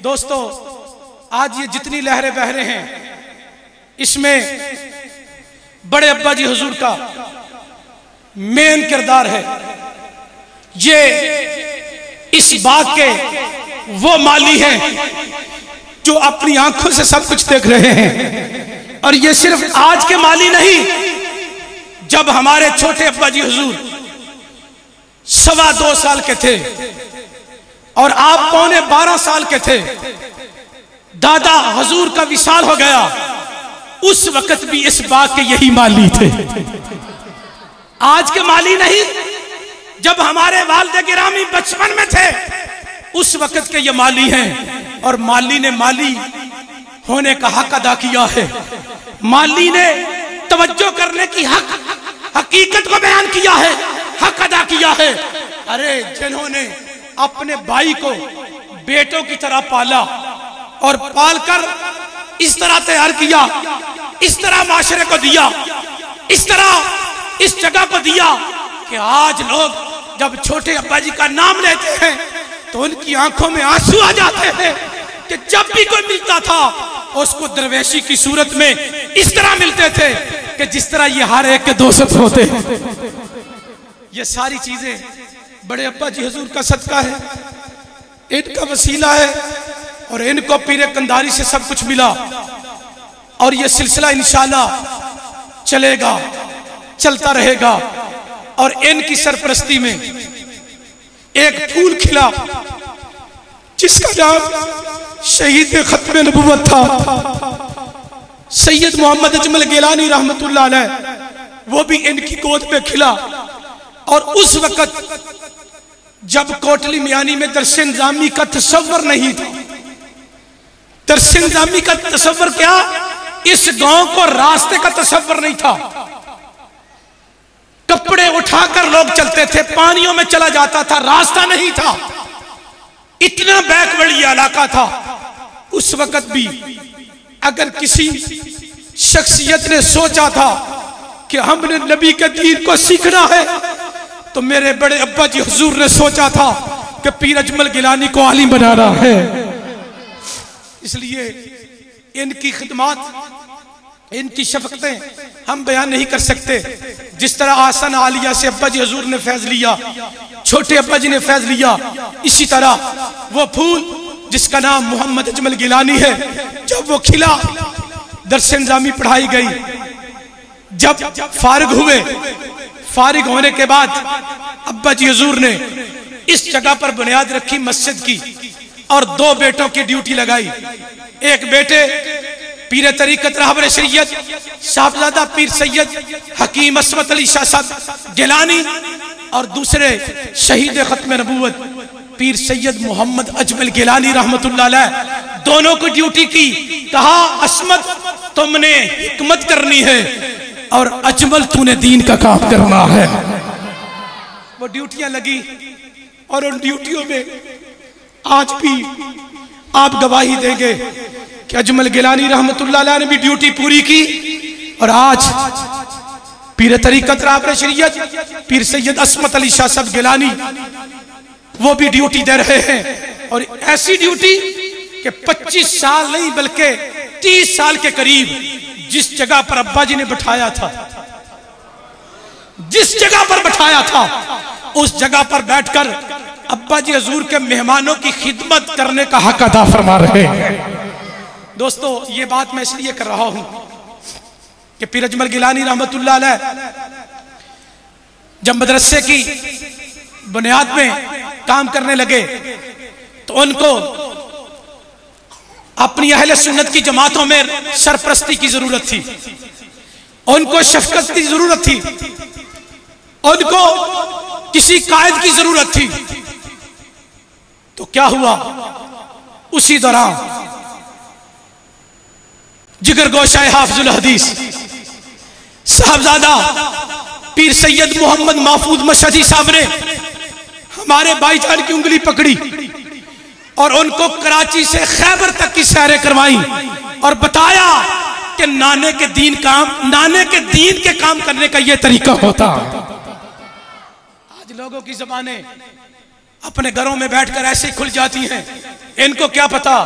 दोस्तों, आज ये जितनी लहरें बह रहे हैं, इसमें बड़े अब्बा जी हुजूर का मेन किरदार है। ये इस बाग के वो माली हैं जो अपनी आंखों से सब कुछ देख रहे हैं। और ये सिर्फ आज के माली नहीं, जब हमारे छोटे अब्बा जी हुजूर 2.25 साल के थे और आप 12.25 साल के थे, दादा हुजूर का विसाल हो गया, उस वक्त भी इस बाग के यही माली थे। आज के माली नहीं, जब हमारे वालिद गिरामी बचपन में थे उस वक्त के ये माली हैं। और माली ने माली होने का हक अदा किया है। माली ने तवज्जो करने की हकीकत को बयान किया है, हक अदा किया है। अरे जिन्होंने अपने भाई को बेटों की तरह पाला और पालकर इस तरह तैयार किया, इस तरह माशरे को दिया, इस तरह इस जगह को दिया कि आज लोग जब छोटे अब्बा जी का नाम लेते हैं तो उनकी आंखों में आंसू आ जाते हैं कि जब भी कोई मिलता था उसको दरवेशी की सूरत में इस तरह मिलते थे कि जिस तरह ये हर एक के दोस्त होते। ये सारी चीजें बड़े अब्बा जी हुजूर का सदका है, इनका वसीला है और इनको पीरे कंधारी से सब कुछ मिला। और ये सिलसिला इंशाअल्लाह चलेगा, चलता रहेगा। और इनकी सरपरस्ती में एक फूल खिला जिसका नाम शहीद खत्म नबुव्वत था, सैयद मोहम्मद अजमल गिलानी रहमतुल्लाह अलैह, वो भी इनकी गोद में खिला। और उस वक्त जब कोटली मियानी में दरस निज़ामी का तसव्वुर नहीं था, दरस निज़ामी का तसव्वुर क्या, इस गांव को रास्ते का तसव्वुर नहीं था। कपड़े उठाकर लोग चलते थे, पानियों में चला जाता था, रास्ता नहीं था, इतना बैकवर्ड इलाका था। उस वक्त भी अगर किसी शख्सियत ने सोचा था कि हमने नबी के दीन को सीखना है, तो मेरे बड़े अब्बा जी हुजूर ने सोचा था कि पीर अजमल गिलानी को आलिम बनाना है। इसलिए इनकी खिदमत, इनकी शफकतें हम बयान नहीं कर सकते। जिस तरह आसन आलिया से अब्बा जी हुजूर ने फैज लिया, छोटे अब्बा जी ने फैज लिया, इसी तरह वो फूल जिसका नाम मोहम्मद अजमल गिलानी है, जब वो खिला, दरस निज़ामी पढ़ाई गई, जब फारिग हुए, फारिग होने के बाद अब्बा जी हुजूर ने इस जगह पर बुनियाद रखी मस्जिद की और 2 बेटों की ड्यूटी लगाई। एक बेटे पीर तरीकत रहबर शरीयत साहबजादा पीर सैयद हकीम अस्मत अली शाह साहब गिलानी और दूसरे शहीद खत्म नबुव्वत पीर सैयद मोहम्मद अजमल गिलानी रहमतुल्लाह अलैह, दोनों को ड्यूटी की। कहा अस्मत तुमने हिकमत करनी है और अजमल तूने दीन का काम करना है। वो ड्यूटियां लगी और उन ड्यूटियों में आज भी आप गवाही देंगे कि अजमल गिलानी रहमतुल्लाह अलैह ने भी ड्यूटी पूरी की। और आज पीर तरीकत रहबर शरीयत पीर सैयद अस्मत अली शाह साहब गिलानी वो भी ड्यूटी दे रहे हैं। और ऐसी ड्यूटी कि 25 साल नहीं बल्कि 30 साल के करीब जिस जगह पर अब्बा जी ने बिठाया था, जिस जगह पर बिठाया था, उस जगह पर बैठकर अब्बा जी हुजूर के मेहमानों की खिदमत करने का हक अदा फरमा रहे हैं। दोस्तों, ये बात मैं इसलिए कर रहा हूं कि पीर अजमल गिलानी रहमतुल्लाह अलैह जब मदरसे की बुनियाद में काम करने लगे तो उनको अपनी अहले सुन्नत की जमातों में सरपरस्ती की जरूरत थी, उनको शफकत की जरूरत थी, उनको किसी कायद की जरूरत थी। तो क्या हुआ, उसी दौरान जिगर गोशाए हाफिजुल हदीस साहबजादा पीर सैयद मोहम्मद महफूज मशहदी साहब ने हमारे भाईजान की उंगली पकड़ी और उनको कराची से खैबर तक की सैरें करवाई और बताया कि नाने के दीन के काम करने का यह तरीका होता। आज लोगों की ज़बानें अपने घरों में बैठकर ऐसे ही खुल जाती हैं। इनको क्या पता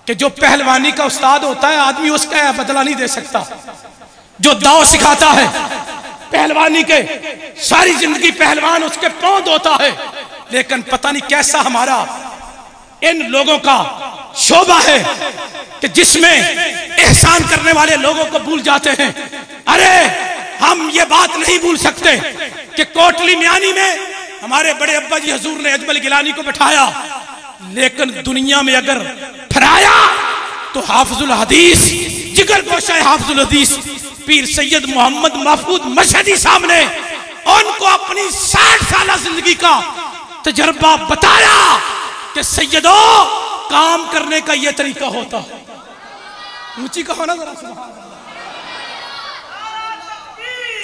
कि जो पहलवानी का उस्ताद होता है आदमी उसका बदला नहीं दे सकता। जो दाव सिखाता है पहलवानी के, सारी जिंदगी पहलवान उसके पौध होता है, लेकिन पता नहीं कैसा हमारा इन लोगों का शोभा है कि जिसमें एहसान करने वाले लोगों को भूल जाते हैं। अरे हम ये बात नहीं भूल सकते कि कोटली म्यानी में हमारे बड़े अब्बा जी हजूर ने अजमल गिलानी को बिठाया, लेकिन दुनिया में अगर फराया तो हाफिजुल हदीस, जिगर गोशा हाफिजुल हदीस पीर सैयद मोहम्मद महफूज मशहदी साहब ने उनको अपनी 60 साल जिंदगी का तजर्बा बताया कि सैयदों काम करने का यह तरीका होता है। ऊंची कहो ना जरा सुभान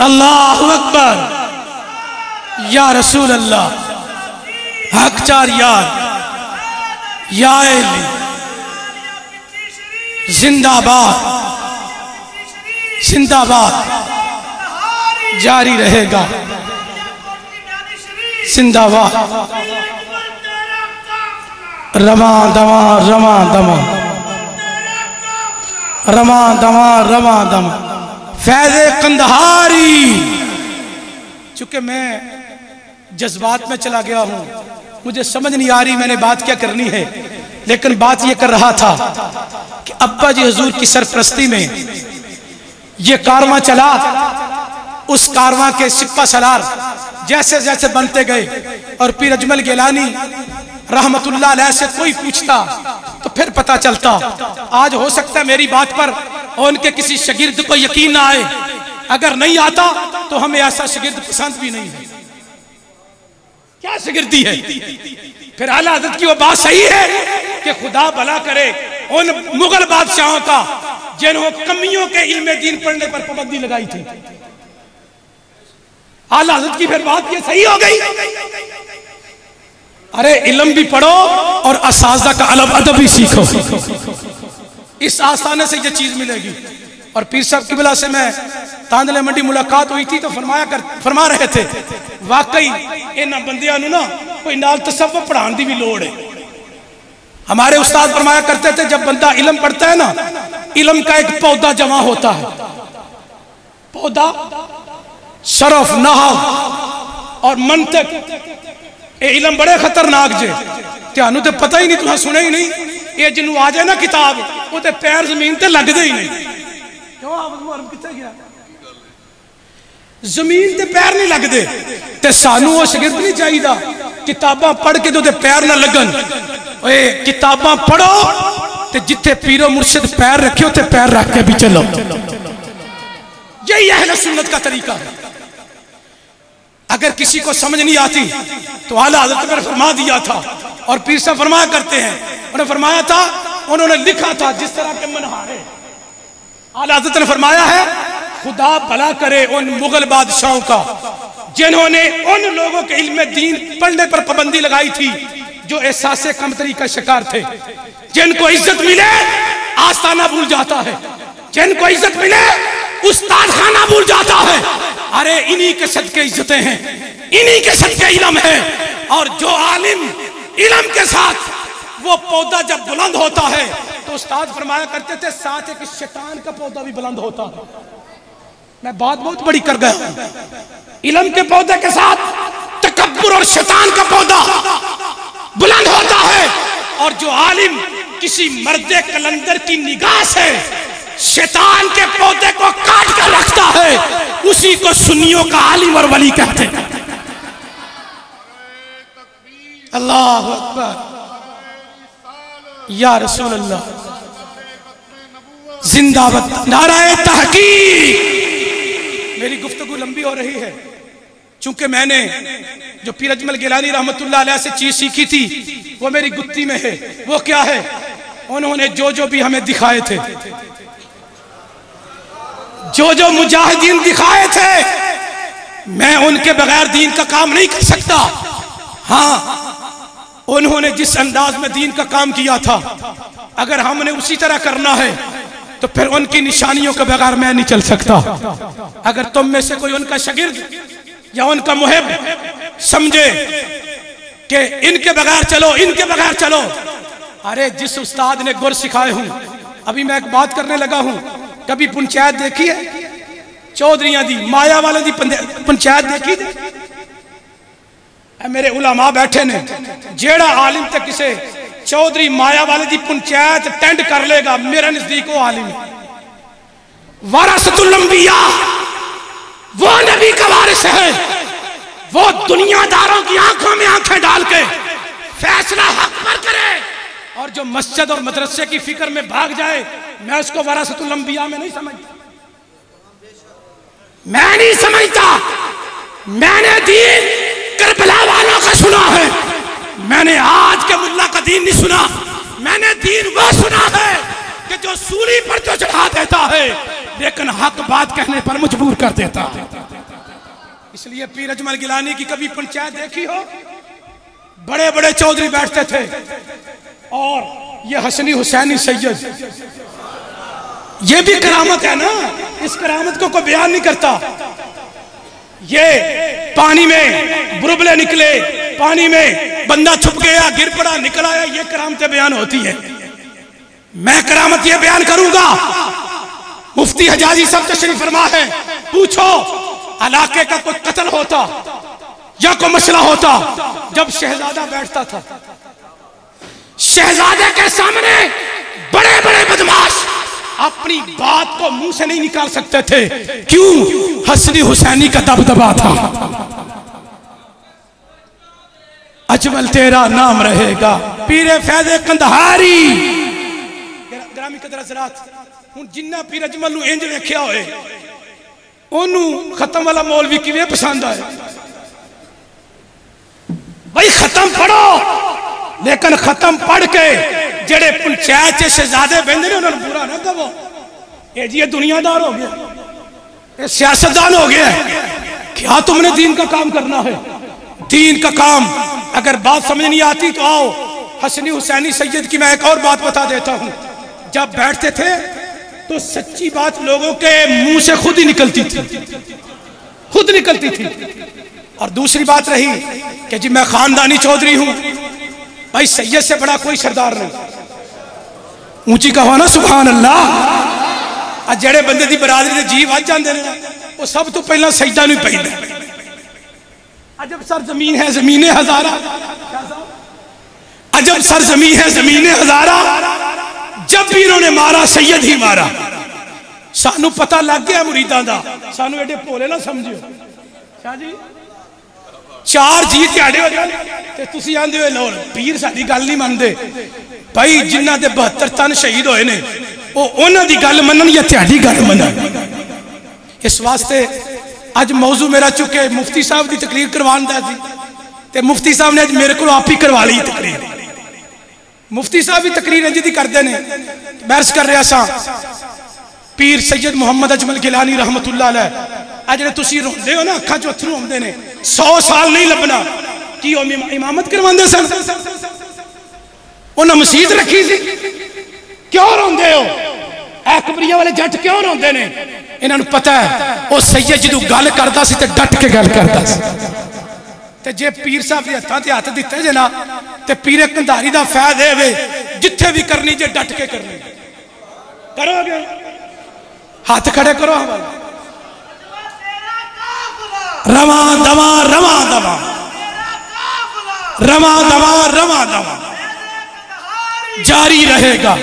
अल्लाह, अल्लाहु अकबर, या रसूल अल्लाह, हक चार यार, या जिंदाबाद जिंदाबाद, जारी रहेगा जिंदाबाद, रमा दमा रमा दमा रमा दमा रमा दमा फैज़े कंदहारी। चूंकि मैं जज्बात में चला गया हूं, मुझे समझ नहीं आ रही मैंने बात क्या करनी है, लेकिन बात यह कर रहा था कि अब्बा जी हुजूर की सरपरस्ती में ये कारवां चला। उस कारवां के सिपा सलार जैसे जैसे बनते गए और पीर अजमल गिलानी रहमतुल्लाह अलैह से कोई पूछता तो फिर पता चलता। आज हो सकता है मेरी बात पर उनके किसी शागिर्द को यकीन ना आए, अगर नहीं आता तो हमें ऐसा शागिर्द पसंद भी नहीं है। क्या शागिर्दी है? फिर आला हज़रत की वो बात सही है कि खुदा भला करे उन मुगल बादशाहों का जिन्होंने कमियों के इल्म दीन पढ़ने पर पाबंदी लगाई थी। आला हज़रत की फिर बात ये सही हो गई। अरे इल्म भी पढ़ो और असाज़ा का अदब भी सीखो, इस आसाने से ये चीज मिलेगी। और पीर साहब किबला से मैं तांदले मंडी मुलाकात हुई थी तो फरमा रहे थे वाकई इन्हां बंदियां नूं ना कोई नाल तसव्वुफ पढ़ाने की भी लोड़ है। हमारे उस्ताद फरमाया करते थे जब बंदा इल्म पढ़ता है ना, इल्म का एक पौधा जमा होता है, पौधा शरफ नहव और मंतक। ये इल्म बड़े खतरनाक जे, त्यानू तो पता ही नहीं, तुहां सुने ही नहीं। ये जिन्हों आ जाए ना किताब वो तो पैर जमीन ते लगदे ही नहीं। क्यों कित्थे गया? जमीन ते पैर नहीं लगते। ते सानू वो शागिर्द नहीं चाहिए किताबां पढ़ के तो पैर ना लगन। ओए किताबां पढ़ो ते जिथे पीरो मुर्शिद पैर रखे उथे पैर रख के भी चलो। यही अहले सुन्नत का तरीका है। अगर किसी को समझ नहीं आती तो आला हज़रत ने फरमा दिया था, और पीर साहब फरमाया करते हैं, उन्होंने फरमाया था, उन्होंने लिखा था जिस तरह के मनहारे। आला हज़रत ने फरमाया है खुदा भला करे उन मुगल बादशाहों का जिन्होंने उन लोगों के इल्म दीन पढ़ने पर पाबंदी लगाई थी जो एहसासे कमतरी का शिकार थे। जिनको इज्जत मिले आस्ताना भूल जाता है, जिनको इज्जत मिले उस्ताद खाना भूल जाता है। अरे इन्हीं के सदके इज्जतें हैं, इन्हीं के सदके इल्म है। और जो आलिम इल्म के साथ वो पौधा जब बुलंद होता है तो उस्ताद फरमाया करते थे साथ एक शैतान का पौधा भी बुलंद होता है। मैं बात बहुत बड़ी कर गया हूं। इल्म के पौधे के साथ तकब्बुर और शैतान का पौधा बुलंद होता है। और जो आलिम किसी मर्दे कलंदर की निगाह से शैतान के पौधे को काट कर रखता है उसी को सुन्नियों का आलिम और वली कहते हैं। अल्लाह अकबर, या रसूल अल्लाह, जिंदाबाद, नाराए तहकीक। मेरी गुफ्तगू लंबी हो रही है चूंकि मैंने जो पीर अजमल गिलानी रहमतुल्लाह अलैह से चीज सीखी थी वो मेरी गुत्ती में है। वो क्या है? उन्होंने जो जो भी हमें दिखाए थे, जो जो मुजाहिदीन दिखाए थे, मैं उनके बगैर दीन का काम नहीं कर सकता। हाँ, उन्होंने जिस अंदाज में दीन का काम किया था अगर हमने उसी तरह करना है तो फिर उनकी निशानियों के बगैर मैं नहीं चल सकता। अगर तुम में से कोई उनका शागिर्द या उनका मुहिब समझे कि इनके बगैर चलो, इनके बगैर चलो। अरे जिस उस्ताद ने गुर सिखाए हूं, अभी मैं एक बात करने लगा हूं, कभी पंचायत देखी है चौधरियां दी, माया वाले दी पंचायत देखी? मेरे उलमा बैठे ने, जेड़ा आलिम तक किसे चौधरी माया वाले दी पंचायत टेंड कर लेगा, मेरा नजदीक वो आलिम है। वारसतुल अंबिया, वो नबी का वारिस है, वो दुनियादारों की आंखों में आंखें डाल के फैसला हक पर करे, और जो मस्जिद और मदरसे की फिक्र में भाग जाए, मैं उसको वारसतुल अंबिया में नहीं समझता। मैं नहीं समझता। मैंने दीन करबला वालों का सुना है, मैंने आज के मुल्ला का दीन नहीं सुना। मैंने दीन वो सुना है कि जो सूली पर तो चढ़ा देता है, लेकिन हक बात कहने पर मजबूर कर देता है। इसलिए पीर अजमल गिलानी की कभी पंचायत देखी हो? बड़े बड़े चौधरी बैठते थे, और ये हसनी हुसैनी सैयद, ये भी करामत है ना, इस करामत को कोई बयान नहीं करता। ये पानी में बुलबुले निकले, पानी में बंदा छुप गया, गिर पड़ा, निकल आया, ये करामतें बयान होती है। मैं करामत ये बयान करूंगा। मुफ्ती हजाजी सब तशरीफ फरमा है, पूछो इलाके का कोई कत्ल होता या कोई मसला होता, जब शहजादा बैठता था, शहजादे के सामने बड़े बड़े बदमाश अपनी बात को मुंह से नहीं निकाल सकते थे। क्यों? हसनी हुसैनी का दबदबा था। अजमल तेरा नाम रहेगा, पीरे फैज़े कंधारी। ग्रामी कदर हज़रात, हुण जिन्ना पीर अजमल नूं इंज वेखिया होए, ओनू खत्म वाला मौलवी किवें पसंद आए? भाई खत्म पढ़ो, लेकिन खत्म पढ़ के जेड़े पंचायत शहजादे बहंदे ने उन्होंने बुरा ना कहो। ये जी ये दुनियादार हो गया, ये सियासतदान हो गया। क्या तुमने दीन का काम करना है? दीन का काम अगर बात समझ नहीं आती तो आओ, हसनी हुसैनी सैयद की मैं एक और बात बता देता हूँ। जब बैठते थे तो सच्ची बात लोगों के मुंह से खुद ही निकलती थी, खुद निकलती थी। और दूसरी बात रही कि जी मैं खानदानी चौधरी हूं, भाई सैयद से बड़ा कोई सरदार नहीं। ऊंची कहो ना सुभान अल्लाह। जेड़े बंदे दी बरादरी दे जी वज जांदे ने, वो सब तो पहला सजदा नहीं पैंदा। अजब सर जमीन है जमीने हजारा, अजब सर जमीन है जमीने हजारा, जब भी इन्होंने मारा सैयद ही मारा। सानू पता लग गया मुरीदां दा, सानू एडे भोले ना समझियो। शाह जी चार जी त्याड़े हो जान ते तुसी आंदे हो लाहौर पीर साडी गल नहीं मनदे। भाई जिन्हां दे 72 तन शहीद होए ने, वो उन्हां दी गल मनन या त्याडी गल मनन। इस वास्ते अज मौजू मेरा चुके मुफ्ती साहब की तकरीर करवाने दा सी, ते मुफ्ती साहब ने अज मेरे को आप ही करवा ली तकरीर। मुफ्ती साहब भी तकरीर इंज दी करदे ने। बहस कर रहा सा पीर सैयद मुहम्मद अजमल गिलानी रहमतुल्लाह अलैह। जेडे तुसी रोंदे हो ना, अखां चों अथरू आउंदे ने, 100 साल नहीं लभना कि वो इमामत करवांदे सन, उन्हें मसीत रखी सी। क्यों रोंदे हो? अकबरिया वाले जट क्यों रोंदे ने? इन्हां नूं पता है वो सैयद जदों गल करदा सी ते डट के गल करदा सी। ते जे पीर साहब दे हत्थां ते हत्थ दित्ते जे ना, ते पीरे कंधारी दा फैज़ है वे, जिथे भी करनी जे डट के करनी। करोगे? हाथ खड़े करो। रवा दवा रवा दवा रवा दवा रवा दवा जारी रहेगा।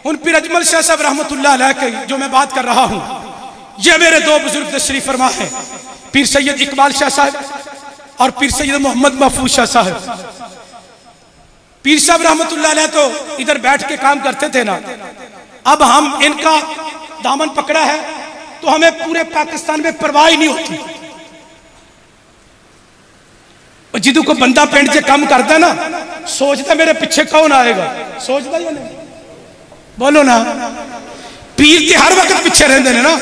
उन पीर अजमल शाह साहब रहमतुल्लाह अलैह की जो मैं बात कर रहा हूं, ये मेरे दो बुजुर्ग तशरीफ फरमा है, पीर सैयद इकबाल शाह साहब और पीर सैयद मोहम्मद महफूज शाह साहब। पीर साहब रहमतुल्लाह अलैह तो इधर बैठ के काम करते थे ना, अब हम इनका दामन पकड़ा है तो हमें पूरे पाकिस्तान में परवाह ही नहीं होती। जिदू को बंदा पिंड च काम करता ना, सोचता मेरे पीछे कौन आएगा, सोचता या नहीं? बोलो ना। पीर ते हर वक्त पीछे रहते हैं ना,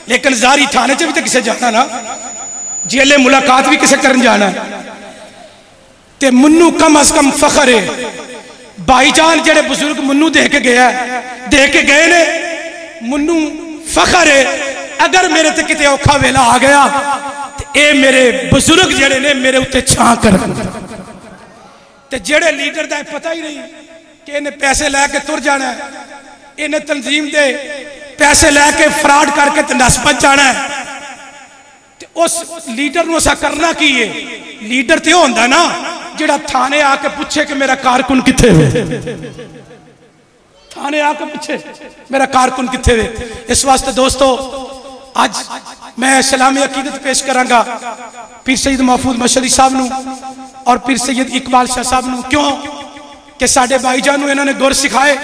लेकिन जारी थाने च भी तो किसे जाना ना, जेले मुलाकात भी किसे करन जाना। ते मुन्नू कम अज कम फखर है, भाईजान जेड़े बुजुर्ग मुन्नू दे के गया, दे के गए ने, मुन्नू फखर है। अगर मेरे ते किते औखा वेला आ गया, ए मेरे बुजुर्ग जेड़े ने मेरे उत्ते छां कर। ते जेड़े लीडर का पता ही नहीं कि इन्हें पैसे लैके तुर जाना है, इन्हें तंजीम दे पैसे लैके फ्रॉड करके ते नस भज जाना है, ते उस लीडर नूं असां करना की है? लीडर तो होंदा ना जिहड़ा थाने आके पूछे कि मेरा कारकुन कित्थे वे, थाने आके पूछे मेरा कारकुन कित्थे वे। इस वास्ते दोस्तों आज मैं सलामी अकीदत पेश करांगा पीर सैयद महफूज मशहदी साहब नूं और पीर सैयद इकबाल शाह साहब नूं, क्यों कि साडे भाईजान नूं इन्होंने गुर सिखाए,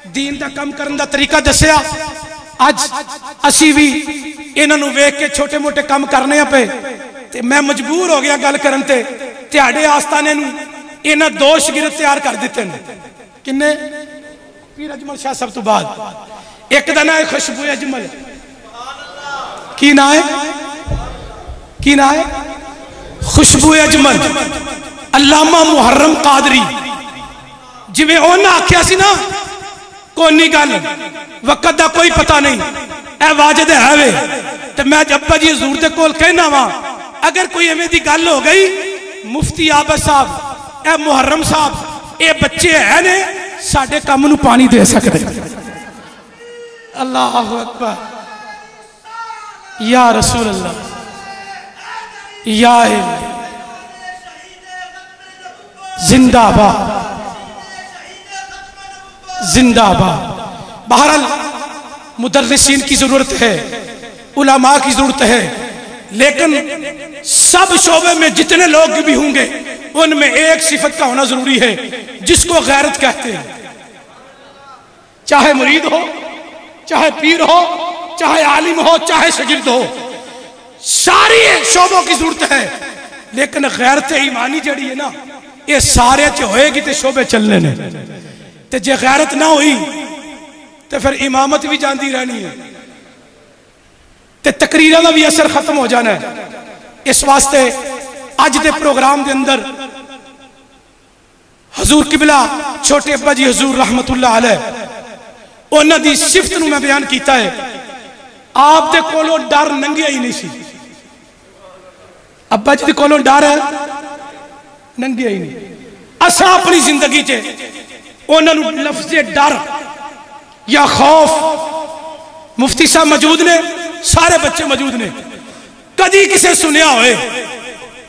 दीन का कम करने का तरीका दसिया। अज असी भी इन्हों वेख के छोटे मोटे काम करने पे ते मैं मजबूर हो गया गल करन ते त्याडे आस्थाने नूं इन्हां दो शागिर्द तैयार कर दिते हैं। किन्ने? पीर अजमल शाह सब तो बाद, एक दा नाम है खुशबू अजमल, की ना है, की ना है? खुशबू अजमल। अल्लामा मुहर्रम कादरी, जिवें उन्हां आख्या सी ना कोनी गल वक्त का कोई पता नहीं, ए वाजिद है वे, ते मैं अब्बा जी हजूर दे कोल कहना वा अगर कोई एवें दी गल हो गई, मुफ्ती आबद साहब, ए मुहर्रम साहब, ये बच्चे है ने साडे काम नूं पानी दे सकते। अल्लाह अकबर, या रसूल अल्लाह, या जिंदाबाद जिंदाबाद। बहरहाल मुदर्रिसीन की जरूरत है, उलमा की जरूरत है, लेकिन सब शोबे में जितने लोग भी होंगे उनमें एक सिफत का होना जरूरी है जिसको गैरत कहते हैं। चाहे मुरीद हो, चाहे पीर हो, चाहे आलिम हो, चाहे शागिर्द हो, सारी शोबों की जरूरत है, लेकिन गैरत ईमानी जड़ी है ना ये सारे च होएगी तो शोबे चलने ने, ते जे गैरत ना हुई तो फिर इमामत भी जाती रहनी है, ते तकरीरां का भी असर खत्म हो जाना है। इस वास्ते अज के प्रोग्राम के अंदर हजूर किबला छोटे अब्बा जी हजूर रहमतुल्लाह अलैह उन्हां दी सिफत नूं मैं बयान किया है। आप दे कोलों डर नंगिया ही नहीं सी, अब्बा जी दे कोलों डर नंगिया ही नहीं। असा अपनी जिंदगी च उन्होंने लफ्ज़े डर या खौफ, मुफ्ती साहब मौजूद ने, सारे बच्चे मौजूद ने, कदी किसे सुनिया होए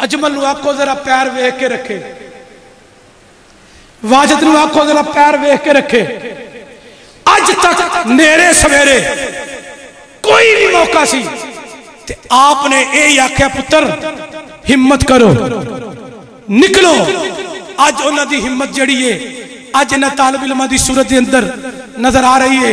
अजमल नूं आखो जरा पैर वेख के रखे, वाजिद नूं आखो जरा पैर वेख के रखे। अज तक नेरे सवेरे कोई भी मौका सी ते आपने यही आख्या पुत्र हिम्मत करो निकलो। अज उन्हां दी हिम्मत जड़ी है अज इन्हां तालिब इल्मां दी सूरत के अंदर नजर आ रही है।